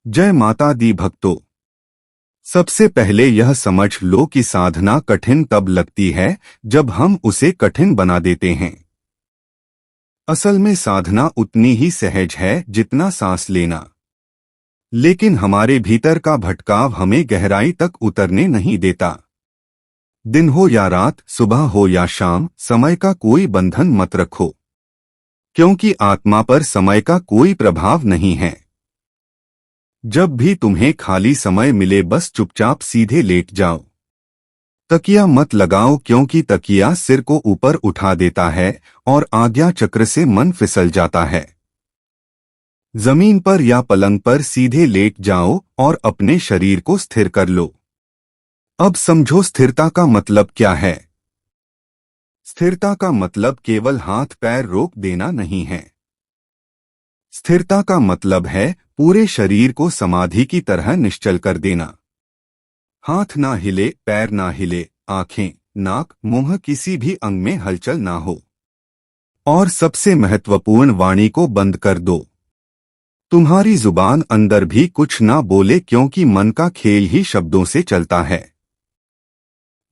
जय माता दी भक्तों। सबसे पहले यह समझ लो कि साधना कठिन तब लगती है जब हम उसे कठिन बना देते हैं। असल में साधना उतनी ही सहज है जितना सांस लेना, लेकिन हमारे भीतर का भटकाव हमें गहराई तक उतरने नहीं देता। दिन हो या रात, सुबह हो या शाम, समय का कोई बंधन मत रखो, क्योंकि आत्मा पर समय का कोई प्रभाव नहीं है। जब भी तुम्हें खाली समय मिले बस चुपचाप सीधे लेट जाओ। तकिया मत लगाओ, क्योंकि तकिया सिर को ऊपर उठा देता है और आज्ञा चक्र से मन फिसल जाता है। जमीन पर या पलंग पर सीधे लेट जाओ और अपने शरीर को स्थिर कर लो। अब समझो स्थिरता का मतलब क्या है। स्थिरता का मतलब केवल हाथ पैर रोक देना नहीं है। स्थिरता का मतलब है पूरे शरीर को समाधि की तरह निश्चल कर देना। हाथ ना हिले, पैर ना हिले, आंखें, नाक, मुंह, किसी भी अंग में हलचल ना हो। और सबसे महत्वपूर्ण, वाणी को बंद कर दो। तुम्हारी जुबान अंदर भी कुछ ना बोले, क्योंकि मन का खेल ही शब्दों से चलता है।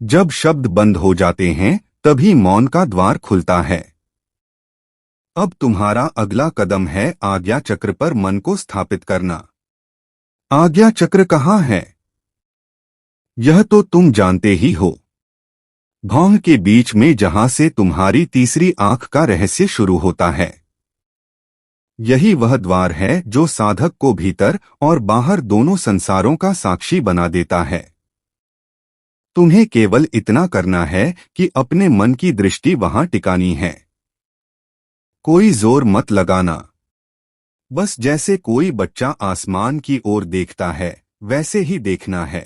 जब शब्द बंद हो जाते हैं तभी मौन का द्वार खुलता है। अब तुम्हारा अगला कदम है आज्ञा चक्र पर मन को स्थापित करना। आज्ञा चक्र कहाँ है? यह तो तुम जानते ही हो। भौं के बीच में, जहां से तुम्हारी तीसरी आंख का रहस्य शुरू होता है। यही वह द्वार है जो साधक को भीतर और बाहर दोनों संसारों का साक्षी बना देता है। तुम्हें केवल इतना करना है कि अपने मन की दृष्टि वहां टिकानी है। कोई जोर मत लगाना। बस जैसे कोई बच्चा आसमान की ओर देखता है वैसे ही देखना है।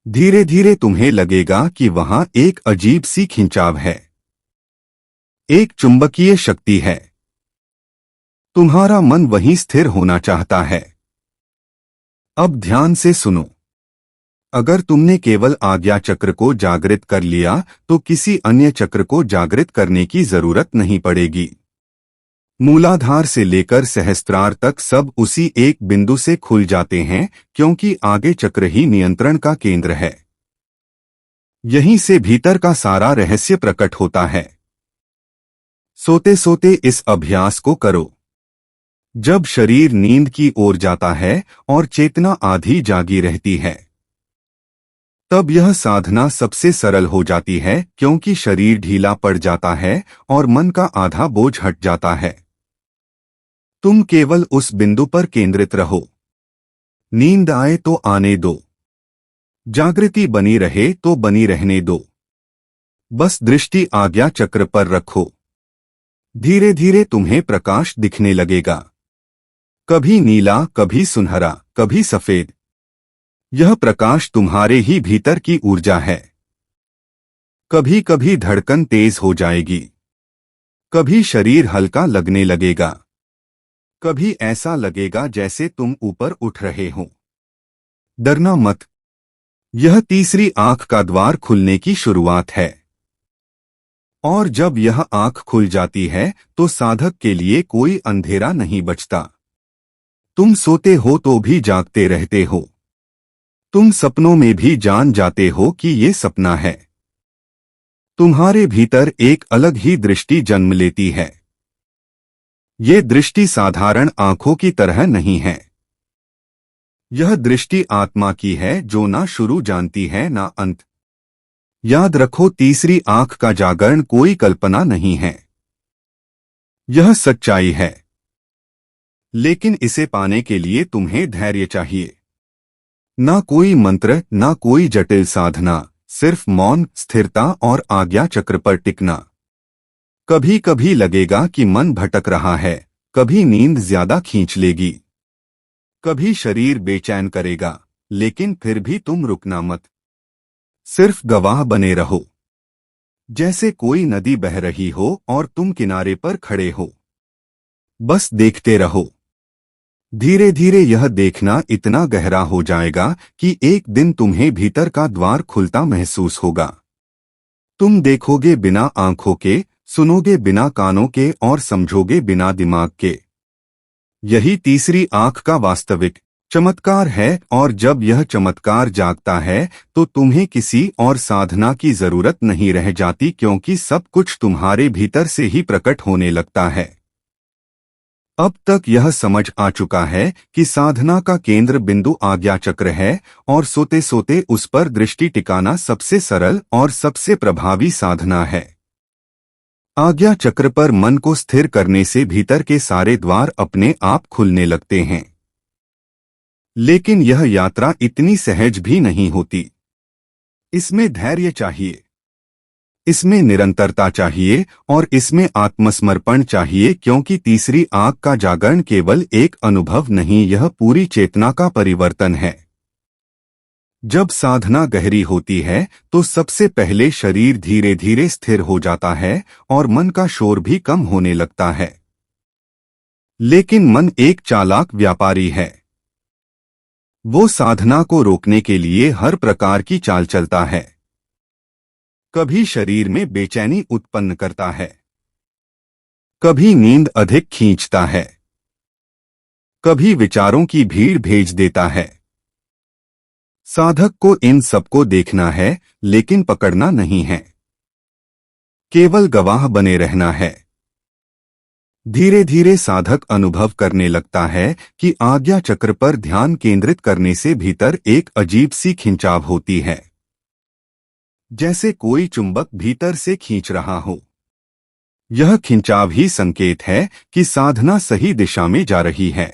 धीरे धीरे तुम्हें लगेगा कि वहां एक अजीब सी खिंचाव है, एक चुंबकीय शक्ति है। तुम्हारा मन वहीं स्थिर होना चाहता है। अब ध्यान से सुनो। अगर तुमने केवल आज्ञा चक्र को जागृत कर लिया तो किसी अन्य चक्र को जागृत करने की जरूरत नहीं पड़ेगी। मूलाधार से लेकर सहस्त्रार तक सब उसी एक बिंदु से खुल जाते हैं, क्योंकि आगे चक्र ही नियंत्रण का केंद्र है। यहीं से भीतर का सारा रहस्य प्रकट होता है। सोते सोते इस अभ्यास को करो। जब शरीर नींद की ओर जाता है और चेतना आधी जागी रहती है, तब यह साधना सबसे सरल हो जाती है, क्योंकि शरीर ढीला पड़ जाता है और मन का आधा बोझ हट जाता है। तुम केवल उस बिंदु पर केंद्रित रहो। नींद आए तो आने दो, जागृति बनी रहे तो बनी रहने दो। बस दृष्टि आज्ञा चक्र पर रखो। धीरे धीरे तुम्हें प्रकाश दिखने लगेगा, कभी नीला, कभी सुनहरा, कभी सफेद। यह प्रकाश तुम्हारे ही भीतर की ऊर्जा है। कभी कभी धड़कन तेज हो जाएगी, कभी शरीर हल्का लगने लगेगा, कभी ऐसा लगेगा जैसे तुम ऊपर उठ रहे हो। डरना मत, यह तीसरी आंख का द्वार खुलने की शुरुआत है। और जब यह आंख खुल जाती है तो साधक के लिए कोई अंधेरा नहीं बचता। तुम सोते हो तो भी जागते रहते हो। तुम सपनों में भी जान जाते हो कि ये सपना है। तुम्हारे भीतर एक अलग ही दृष्टि जन्म लेती है। ये दृष्टि साधारण आंखों की तरह नहीं है। यह दृष्टि आत्मा की है, जो ना शुरू जानती है ना अंत। याद रखो, तीसरी आंख का जागरण कोई कल्पना नहीं है, यह सच्चाई है। लेकिन इसे पाने के लिए तुम्हें धैर्य चाहिए। ना कोई मंत्र, ना कोई जटिल साधना, सिर्फ मौन, स्थिरता और आज्ञा चक्र पर टिकना। कभी कभी लगेगा कि मन भटक रहा है, कभी नींद ज्यादा खींच लेगी, कभी शरीर बेचैन करेगा, लेकिन फिर भी तुम रुकना मत। सिर्फ गवाह बने रहो, जैसे कोई नदी बह रही हो और तुम किनारे पर खड़े हो। बस देखते रहो। धीरे धीरे यह देखना इतना गहरा हो जाएगा कि एक दिन तुम्हें भीतर का द्वार खुलता महसूस होगा। तुम देखोगे बिना आंखों के, सुनोगे बिना कानों के और समझोगे बिना दिमाग के। यही तीसरी आंख का वास्तविक चमत्कार है, और जब यह चमत्कार जागता है तो तुम्हें किसी और साधना की जरूरत नहीं रह जाती, क्योंकि सब कुछ तुम्हारे भीतर से ही प्रकट होने लगता है। अब तक यह समझ आ चुका है कि साधना का केंद्र बिंदु आज्ञा चक्र है, और सोते सोते उस पर दृष्टि टिकाना सबसे सरल और सबसे प्रभावी साधना है। आज्ञा चक्र पर मन को स्थिर करने से भीतर के सारे द्वार अपने आप खुलने लगते हैं। लेकिन यह यात्रा इतनी सहज भी नहीं होती। इसमें धैर्य चाहिए, इसमें निरंतरता चाहिए, और इसमें आत्मसमर्पण चाहिए, क्योंकि तीसरी आंख का जागरण केवल एक अनुभव नहीं, यह पूरी चेतना का परिवर्तन है। जब साधना गहरी होती है तो सबसे पहले शरीर धीरे धीरे स्थिर हो जाता है और मन का शोर भी कम होने लगता है। लेकिन मन एक चालाक व्यापारी है। वो साधना को रोकने के लिए हर प्रकार की चाल चलता है। कभी शरीर में बेचैनी उत्पन्न करता है, कभी नींद अधिक खींचता है, कभी विचारों की भीड़ भेज देता है। साधक को इन सबको देखना है, लेकिन पकड़ना नहीं है, केवल गवाह बने रहना है। धीरे धीरे साधक अनुभव करने लगता है कि आज्ञा चक्र पर ध्यान केंद्रित करने से भीतर एक अजीब सी खिंचाव होती है, जैसे कोई चुंबक भीतर से खींच रहा हो। यह खिंचाव ही संकेत है कि साधना सही दिशा में जा रही है।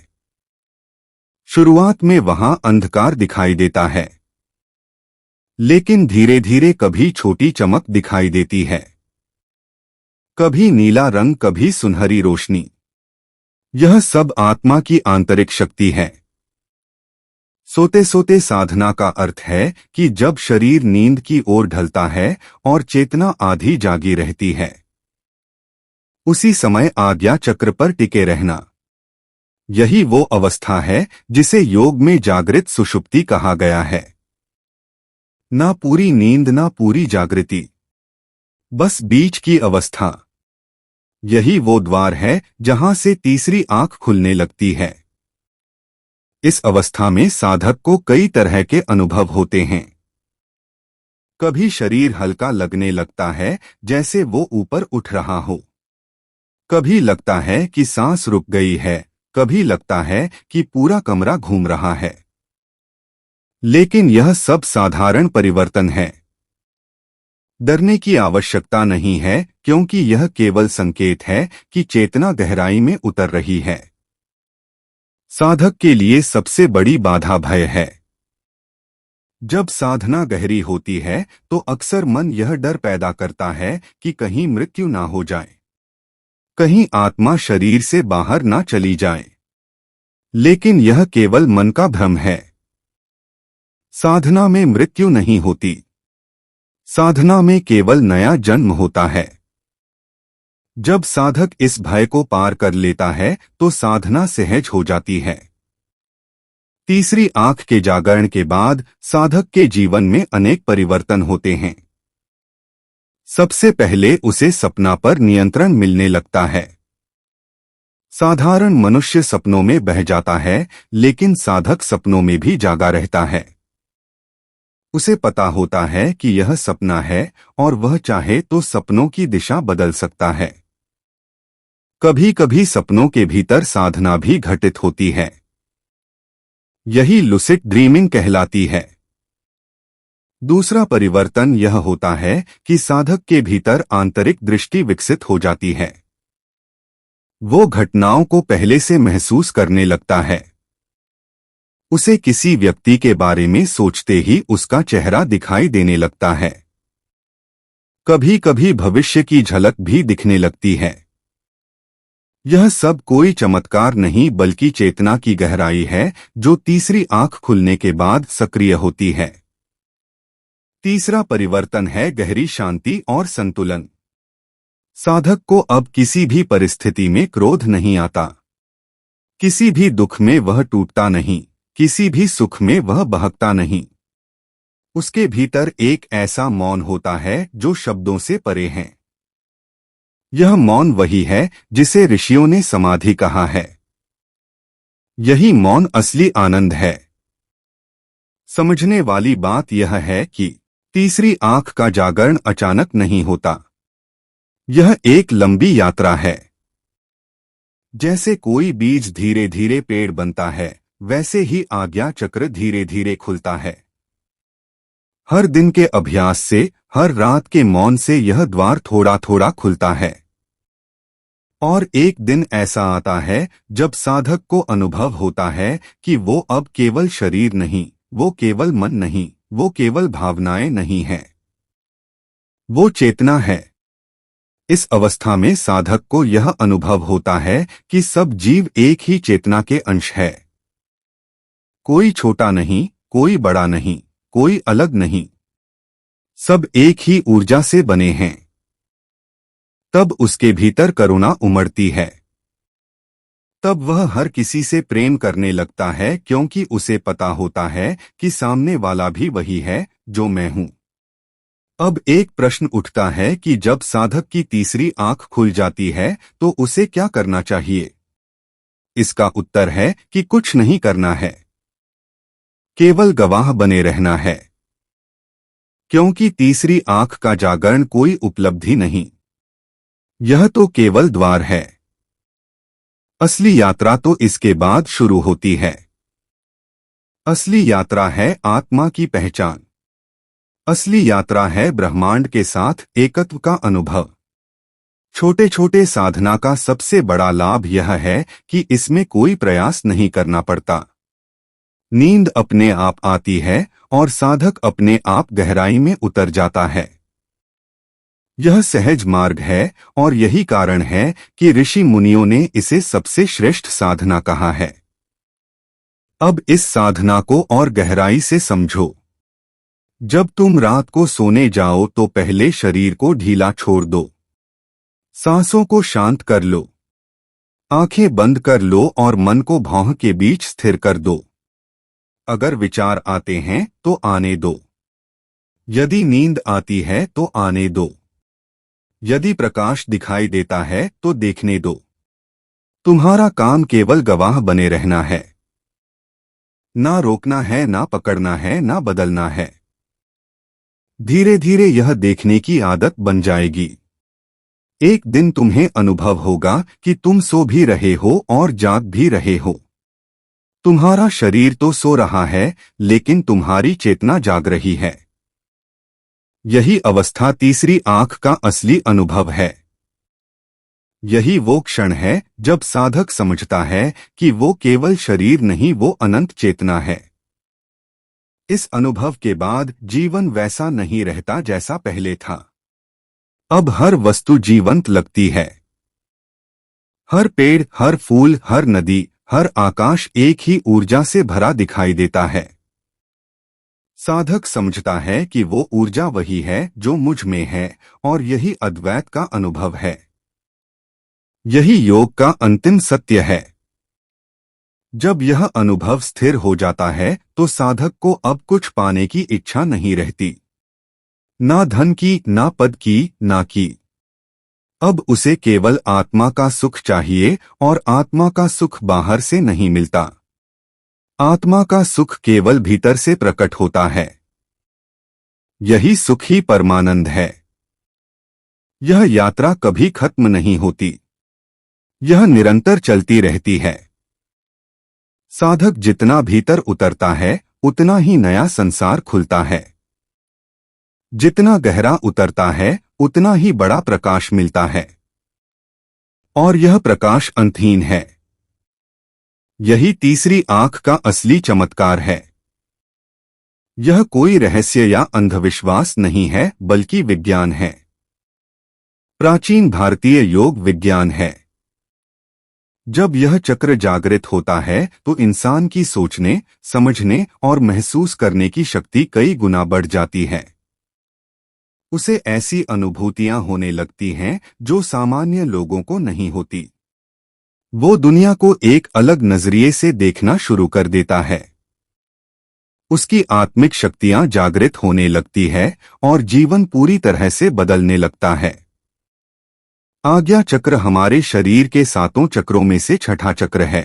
शुरुआत में वहां अंधकार दिखाई देता है, लेकिन धीरे धीरे कभी छोटी चमक दिखाई देती है, कभी नीला रंग, कभी सुनहरी रोशनी। यह सब आत्मा की आंतरिक शक्ति है। सोते सोते साधना का अर्थ है कि जब शरीर नींद की ओर ढलता है और चेतना आधी जागी रहती है, उसी समय आज्ञा चक्र पर टिके रहना। यही वो अवस्था है जिसे योग में जागृत सुषुप्ति कहा गया है। ना पूरी नींद ना पूरी जागृति, बस बीच की अवस्था। यही वो द्वार है जहां से तीसरी आंख खुलने लगती है। इस अवस्था में साधक को कई तरह के अनुभव होते हैं। कभी शरीर हल्का लगने लगता है, जैसे वो ऊपर उठ रहा हो। कभी लगता है कि सांस रुक गई है, कभी लगता है कि पूरा कमरा घूम रहा है। लेकिन यह सब साधारण परिवर्तन है। डरने की आवश्यकता नहीं है, क्योंकि यह केवल संकेत है कि चेतना गहराई में उतर रही है। साधक के लिए सबसे बड़ी बाधा भय है। जब साधना गहरी होती है तो अक्सर मन यह डर पैदा करता है कि कहीं मृत्यु ना हो जाए, कहीं आत्मा शरीर से बाहर ना चली जाए। लेकिन यह केवल मन का भ्रम है। साधना में मृत्यु नहीं होती। साधना में केवल नया जन्म होता है। जब साधक इस भय को पार कर लेता है तो साधना सहज हो जाती है। तीसरी आंख के जागरण के बाद साधक के जीवन में अनेक परिवर्तन होते हैं। सबसे पहले उसे सपना पर नियंत्रण मिलने लगता है। साधारण मनुष्य सपनों में बह जाता है, लेकिन साधक सपनों में भी जागा रहता है। उसे पता होता है कि यह सपना है और वह चाहे तो सपनों की दिशा बदल सकता है। कभी कभी सपनों के भीतर साधना भी घटित होती है। यही लुसिड ड्रीमिंग कहलाती है। दूसरा परिवर्तन यह होता है कि साधक के भीतर आंतरिक दृष्टि विकसित हो जाती है। वो घटनाओं को पहले से महसूस करने लगता है। उसे किसी व्यक्ति के बारे में सोचते ही उसका चेहरा दिखाई देने लगता है। कभी कभी भविष्य की झलक भी दिखने लगती है। यह सब कोई चमत्कार नहीं, बल्कि चेतना की गहराई है जो तीसरी आंख खुलने के बाद सक्रिय होती है। तीसरा परिवर्तन है गहरी शांति और संतुलन। साधक को अब किसी भी परिस्थिति में क्रोध नहीं आता। किसी भी दुख में वह टूटता नहीं, किसी भी सुख में वह बहकता नहीं। उसके भीतर एक ऐसा मौन होता है जो शब्दों से परे है। यह मौन वही है जिसे ऋषियों ने समाधि कहा है। यही मौन असली आनंद है। समझने वाली बात यह है कि तीसरी आंख का जागरण अचानक नहीं होता। यह एक लंबी यात्रा है। जैसे कोई बीज धीरे धीरे पेड़ बनता है, वैसे ही आज्ञा चक्र धीरे धीरे खुलता है। हर दिन के अभ्यास से, हर रात के मौन से यह द्वार थोड़ा थोड़ा खुलता है। और एक दिन ऐसा आता है जब साधक को अनुभव होता है कि वो अब केवल शरीर नहीं, वो केवल मन नहीं, वो केवल भावनाएं नहीं है, वो चेतना है। इस अवस्था में साधक को यह अनुभव होता है कि सब जीव एक ही चेतना के अंश है। कोई छोटा नहीं, कोई बड़ा नहीं, कोई अलग नहीं, सब एक ही ऊर्जा से बने हैं। तब उसके भीतर करुणा उमड़ती है। तब वह हर किसी से प्रेम करने लगता है, क्योंकि उसे पता होता है कि सामने वाला भी वही है जो मैं हूं। अब एक प्रश्न उठता है कि जब साधक की तीसरी आंख खुल जाती है तो उसे क्या करना चाहिए? इसका उत्तर है कि कुछ नहीं करना है, केवल गवाह बने रहना है। क्योंकि तीसरी आंख का जागरण कोई उपलब्धि नहीं, यह तो केवल द्वार है। असली यात्रा तो इसके बाद शुरू होती है। असली यात्रा है आत्मा की पहचान। असली यात्रा है ब्रह्मांड के साथ एकत्व का अनुभव। छोटे छोटे साधना का सबसे बड़ा लाभ यह है कि इसमें कोई प्रयास नहीं करना पड़ता। नींद अपने आप आती है और साधक अपने आप गहराई में उतर जाता है। यह सहज मार्ग है और यही कारण है कि ऋषि मुनियों ने इसे सबसे श्रेष्ठ साधना कहा है। अब इस साधना को और गहराई से समझो। जब तुम रात को सोने जाओ तो पहले शरीर को ढीला छोड़ दो, सांसों को शांत कर लो, आंखें बंद कर लो और मन को भौं के बीच स्थिर कर दो। अगर विचार आते हैं तो आने दो, यदि नींद आती है तो आने दो, यदि प्रकाश दिखाई देता है तो देखने दो। तुम्हारा काम केवल गवाह बने रहना है। ना रोकना है, ना पकड़ना है, ना बदलना है। धीरे धीरे यह देखने की आदत बन जाएगी। एक दिन तुम्हें अनुभव होगा कि तुम सो भी रहे हो और जाग भी रहे हो। तुम्हारा शरीर तो सो रहा है, लेकिन तुम्हारी चेतना जाग रही है। यही अवस्था तीसरी आंख का असली अनुभव है। यही वो क्षण है जब साधक समझता है कि वो केवल शरीर नहीं, वो अनंत चेतना है। इस अनुभव के बाद जीवन वैसा नहीं रहता जैसा पहले था। अब हर वस्तु जीवंत लगती है। हर पेड़, हर फूल, हर नदी, हर आकाश एक ही ऊर्जा से भरा दिखाई देता है। साधक समझता है कि वो ऊर्जा वही है जो मुझ में है और यही अद्वैत का अनुभव है। यही योग का अंतिम सत्य है। जब यह अनुभव स्थिर हो जाता है तो साधक को अब कुछ पाने की इच्छा नहीं रहती, ना धन की, ना पद की, ना की। अब उसे केवल आत्मा का सुख चाहिए और आत्मा का सुख बाहर से नहीं मिलता। आत्मा का सुख केवल भीतर से प्रकट होता है। यही सुख ही परमानंद है। यह यात्रा कभी खत्म नहीं होती, यह निरंतर चलती रहती है। साधक जितना भीतर उतरता है उतना ही नया संसार खुलता है। जितना गहरा उतरता है उतना ही बड़ा प्रकाश मिलता है। और यह प्रकाश अंतहीन है। यही तीसरी आंख का असली चमत्कार है। यह कोई रहस्य या अंधविश्वास नहीं है, बल्कि विज्ञान है। प्राचीन भारतीय योग विज्ञान है। जब यह चक्र जागृत होता है तो इंसान की सोचने, समझने और महसूस करने की शक्ति कई गुना बढ़ जाती है। उसे ऐसी अनुभूतियां होने लगती हैं जो सामान्य लोगों को नहीं होती। वो दुनिया को एक अलग नजरिए से देखना शुरू कर देता है। उसकी आत्मिक शक्तियां जागृत होने लगती है और जीवन पूरी तरह से बदलने लगता है। आज्ञा चक्र हमारे शरीर के 7 चक्रों में से छठा चक्र है।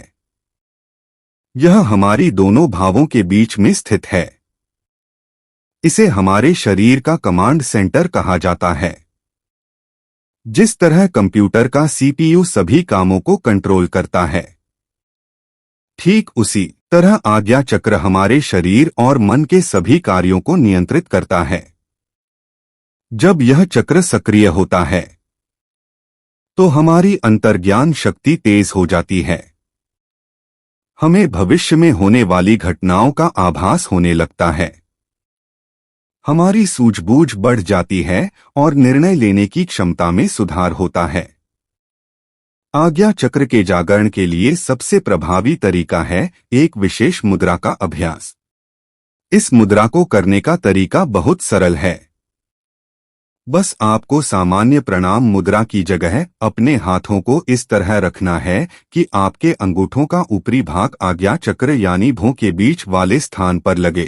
यह हमारी दोनों भावों के बीच में स्थित है। इसे हमारे शरीर का कमांड सेंटर कहा जाता है। जिस तरह कंप्यूटर का सीपीयू सभी कामों को कंट्रोल करता है, ठीक उसी तरह आज्ञा चक्र हमारे शरीर और मन के सभी कार्यों को नियंत्रित करता है। जब यह चक्र सक्रिय होता है तो हमारी अंतर्ज्ञान शक्ति तेज हो जाती है। हमें भविष्य में होने वाली घटनाओं का आभास होने लगता है। हमारी सूझबूझ बढ़ जाती है और निर्णय लेने की क्षमता में सुधार होता है। आज्ञा चक्र के जागरण के लिए सबसे प्रभावी तरीका है एक विशेष मुद्रा का अभ्यास। इस मुद्रा को करने का तरीका बहुत सरल है। बस आपको सामान्य प्रणाम मुद्रा की जगह अपने हाथों को इस तरह रखना है कि आपके अंगूठों का ऊपरी भाग आज्ञा चक्र यानी भों के बीच वाले स्थान पर लगे।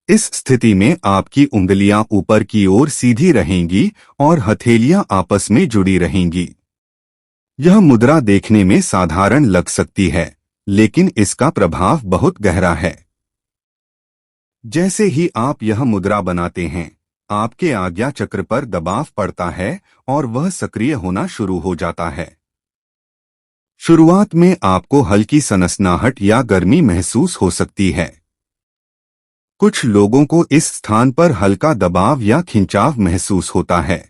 इस स्थिति में आपकी उंगलियां ऊपर की ओर सीधी रहेंगी और हथेलियां आपस में जुड़ी रहेंगी। यह मुद्रा देखने में साधारण लग सकती है, लेकिन इसका प्रभाव बहुत गहरा है। जैसे ही आप यह मुद्रा बनाते हैं, आपके आज्ञा चक्र पर दबाव पड़ता है और वह सक्रिय होना शुरू हो जाता है। शुरुआत में आपको हल्की सनसनाहट या गर्मी महसूस हो सकती है। कुछ लोगों को इस स्थान पर हल्का दबाव या खिंचाव महसूस होता है।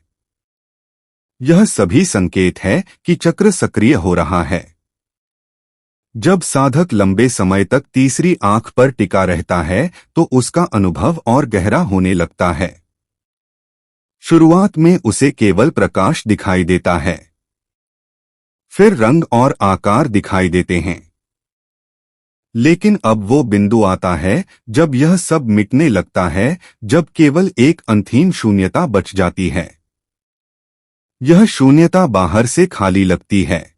यह सभी संकेत है कि चक्र सक्रिय हो रहा है। जब साधक लंबे समय तक तीसरी आंख पर टिका रहता है तो उसका अनुभव और गहरा होने लगता है। शुरुआत में उसे केवल प्रकाश दिखाई देता है, फिर रंग और आकार दिखाई देते हैं। लेकिन अब वो बिंदु आता है जब यह सब मिटने लगता है, जब केवल एक अंतहीन शून्यता बच जाती है। यह शून्यता बाहर से खाली लगती है,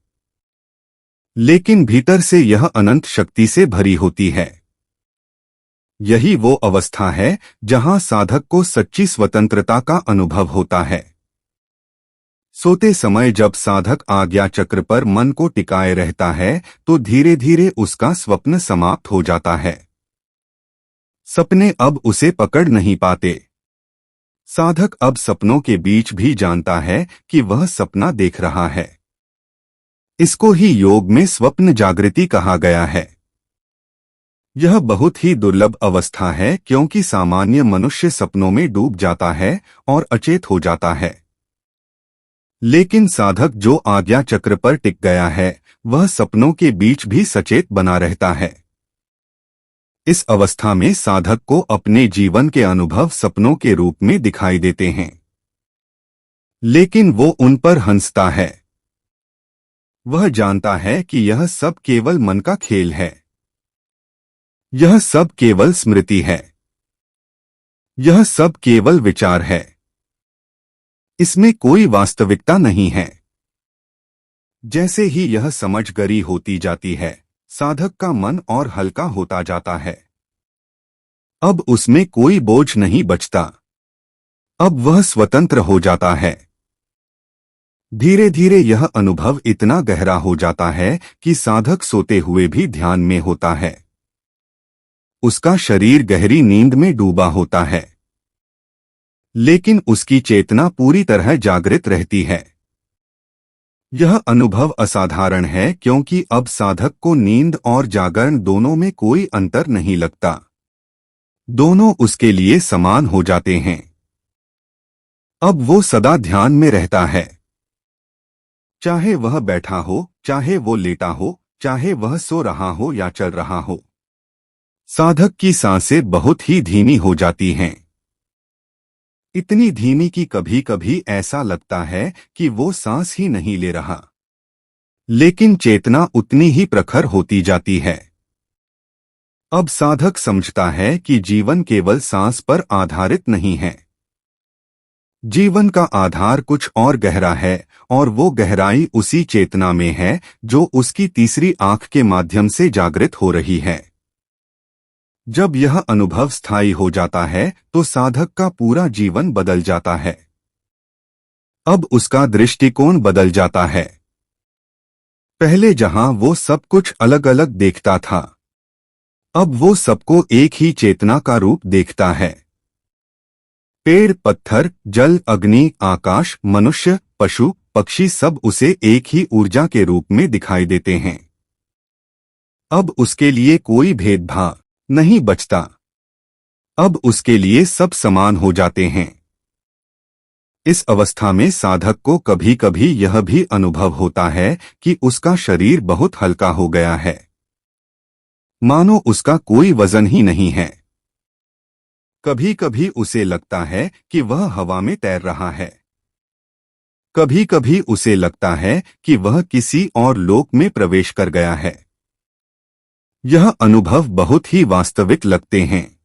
लेकिन भीतर से यह अनंत शक्ति से भरी होती है। यही वो अवस्था है जहां साधक को सच्ची स्वतंत्रता का अनुभव होता है। सोते समय जब साधक आज्ञा चक्र पर मन को टिकाए रहता है तो धीरे धीरे उसका स्वप्न समाप्त हो जाता है। सपने अब उसे पकड़ नहीं पाते। साधक अब सपनों के बीच भी जानता है कि वह सपना देख रहा है। इसको ही योग में स्वप्न जागृति कहा गया है। यह बहुत ही दुर्लभ अवस्था है क्योंकि सामान्य मनुष्य सपनों में डूब जाता है और अचेत हो जाता है। लेकिन साधक जो आज्ञा चक्र पर टिक गया है वह सपनों के बीच भी सचेत बना रहता है। इस अवस्था में साधक को अपने जीवन के अनुभव सपनों के रूप में दिखाई देते हैं, लेकिन वो उन पर हंसता है। वह जानता है कि यह सब केवल मन का खेल है। यह सब केवल स्मृति है। यह सब केवल विचार है। इसमें कोई वास्तविकता नहीं है। जैसे ही यह समझ गहरी होती जाती है, साधक का मन और हल्का होता जाता है। अब उसमें कोई बोझ नहीं बचता। अब वह स्वतंत्र हो जाता है। धीरे धीरे यह अनुभव इतना गहरा हो जाता है कि साधक सोते हुए भी ध्यान में होता है। उसका शरीर गहरी नींद में डूबा होता है, लेकिन उसकी चेतना पूरी तरह जागृत रहती है। यह अनुभव असाधारण है क्योंकि अब साधक को नींद और जागरण दोनों में कोई अंतर नहीं लगता। दोनों उसके लिए समान हो जाते हैं। अब वो सदा ध्यान में रहता है। चाहे वह बैठा हो, चाहे वो लेटा हो, चाहे वह सो रहा हो या चल रहा हो। साधक की सांसें बहुत ही धीमी हो जाती हैं। इतनी धीमी कि कभी कभी ऐसा लगता है कि वो सांस ही नहीं ले रहा। लेकिन चेतना उतनी ही प्रखर होती जाती है। अब साधक समझता है कि जीवन केवल सांस पर आधारित नहीं है। जीवन का आधार कुछ और गहरा है और वो गहराई उसी चेतना में है जो उसकी तीसरी आंख के माध्यम से जागृत हो रही है। जब यह अनुभव स्थायी हो जाता है तो साधक का पूरा जीवन बदल जाता है। अब उसका दृष्टिकोण बदल जाता है। पहले जहां वो सब कुछ अलग अलग देखता था, अब वो सबको एक ही चेतना का रूप देखता है। पेड़, पत्थर, जल, अग्नि, आकाश, मनुष्य, पशु, पक्षी सब उसे एक ही ऊर्जा के रूप में दिखाई देते हैं। अब उसके लिए कोई भेदभाव नहीं बचता। अब उसके लिए सब समान हो जाते हैं। इस अवस्था में साधक को कभी कभी यह भी अनुभव होता है कि उसका शरीर बहुत हल्का हो गया है, मानो उसका कोई वजन ही नहीं है। कभी कभी उसे लगता है कि वह हवा में तैर रहा है। कभी कभी उसे लगता है कि वह किसी और लोक में प्रवेश कर गया है। यह अनुभव बहुत ही वास्तविक लगते हैं।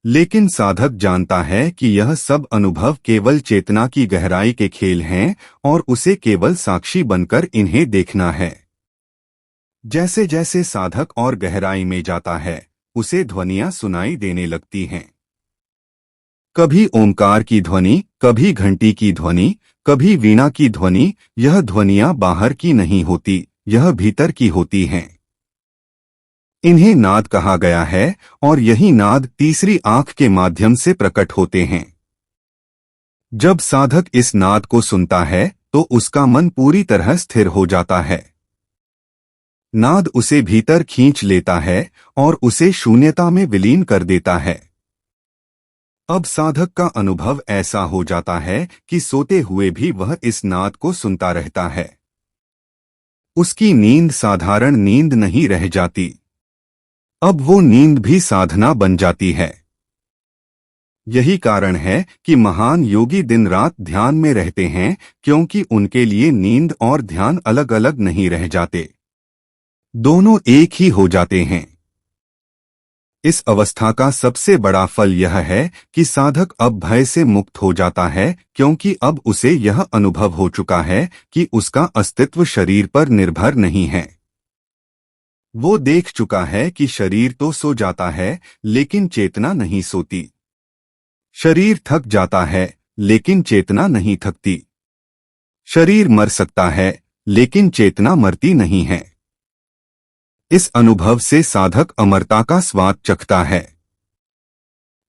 लेकिन साधक जानता है कि यह सब अनुभव केवल चेतना की गहराई के खेल हैं और उसे केवल साक्षी बनकर इन्हें देखना है। जैसे जैसे साधक और गहराई में जाता है, उसे ध्वनियां सुनाई देने लगती हैं। कभी ओंकार की ध्वनि, कभी घंटी की ध्वनि, कभी वीणा की ध्वनि। यह ध्वनियां बाहर की नहीं होती, यह भीतर की होती हैं। इन्हें नाद कहा गया है और यही नाद तीसरी आंख के माध्यम से प्रकट होते हैं। जब साधक इस नाद को सुनता है तो उसका मन पूरी तरह स्थिर हो जाता है। नाद उसे भीतर खींच लेता है और उसे शून्यता में विलीन कर देता है। अब साधक का अनुभव ऐसा हो जाता है कि सोते हुए भी वह इस नाद को सुनता रहता है। उसकी नींद साधारण नींद नहीं रह जाती। अब वो नींद भी साधना बन जाती है। यही कारण है कि महान योगी दिन रात ध्यान में रहते हैं, क्योंकि उनके लिए नींद और ध्यान अलग अलग नहीं रह जाते, दोनों एक ही हो जाते हैं। इस अवस्था का सबसे बड़ा फल यह है कि साधक अब भय से मुक्त हो जाता है, क्योंकि अब उसे यह अनुभव हो चुका है कि उसका अस्तित्व शरीर पर निर्भर नहीं है। वो देख चुका है कि शरीर तो सो जाता है, लेकिन चेतना नहीं सोती। शरीर थक जाता है, लेकिन चेतना नहीं थकती। शरीर मर सकता है, लेकिन चेतना मरती नहीं है। इस अनुभव से साधक अमरता का स्वाद चखता है।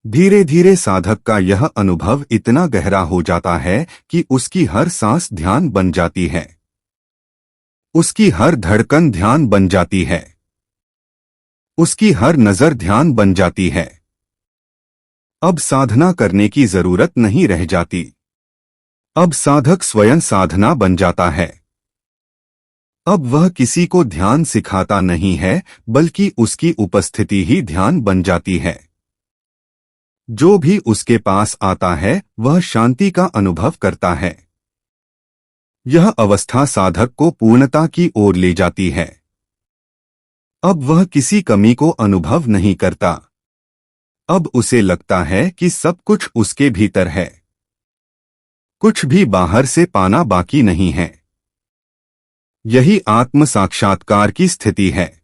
धीरे धीरे साधक का यह अनुभव इतना गहरा हो जाता है कि उसकी हर सांस ध्यान बन जाती है। उसकी हर धड़कन ध्यान बन जाती है। उसकी हर नजर ध्यान बन जाती है। अब साधना करने की जरूरत नहीं रह जाती। अब साधक स्वयं साधना बन जाता है। अब वह किसी को ध्यान सिखाता नहीं है, बल्कि उसकी उपस्थिति ही ध्यान बन जाती है। जो भी उसके पास आता है वह शांति का अनुभव करता है। यह अवस्था साधक को पूर्णता की ओर ले जाती है। अब वह किसी कमी को अनुभव नहीं करता। अब उसे लगता है कि सब कुछ उसके भीतर है। कुछ भी बाहर से पाना बाकी नहीं है। यही आत्म साक्षात्कार की स्थिति है।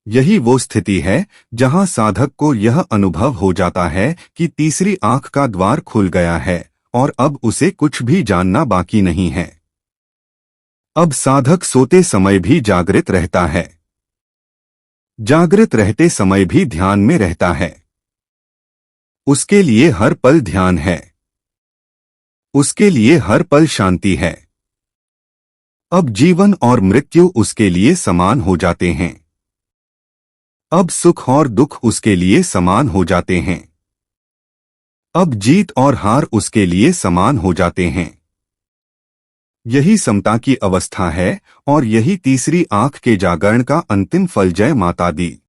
यही वो स्थिति है जहां साधक को यह अनुभव हो जाता है कि तीसरी आंख का द्वार खुल गया है और अब उसे कुछ भी जानना बाकी नहीं है। अब साधक सोते समय भी जागृत रहता है। जागृत रहते समय भी ध्यान में रहता है। उसके लिए हर पल ध्यान है। उसके लिए हर पल शांति है। अब जीवन और मृत्यु उसके लिए समान हो जाते हैं। अब सुख और दुख उसके लिए समान हो जाते हैं। अब जीत और हार उसके लिए समान हो जाते हैं। यही समता की अवस्था है और यही तीसरी आंख के जागरण का अंतिम फल। जय माता दी।